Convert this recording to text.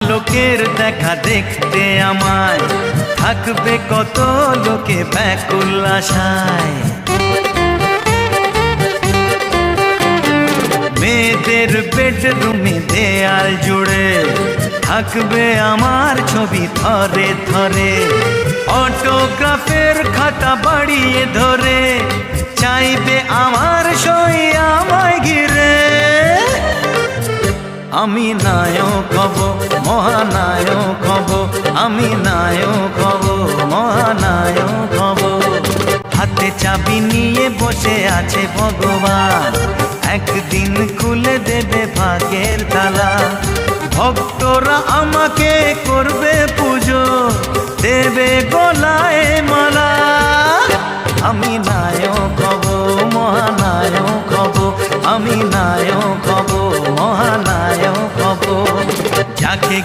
লোকের দেখা দেখতে আমায়, থাকবে কত লোকে ব্যাকুল আশায়। মেয়েদের বেডরুমে দেয়াল জুড়ে থাকবে আমার ছবি ধরে ধরে, অটোগ্রাফের খাতা বাড়িয়ে ধরে চাইবে আমার সই আমায় ঘিরে। আমি নায়ক হব, মহানায়ক হব, আমি নায়ক হব, মহানায়ক হব। হাতে চাবি নিয়ে বসে আছে ভগবান, একদিন খুলে দেবে ভাগ্যের তালা। ভক্তরা আমাকে করবে পুজো, দেবে গলায় মালা। আমি নায়ক হব, মহানায়ক হব, আমি নায়ক হব, মহানায়ক হব। যাকে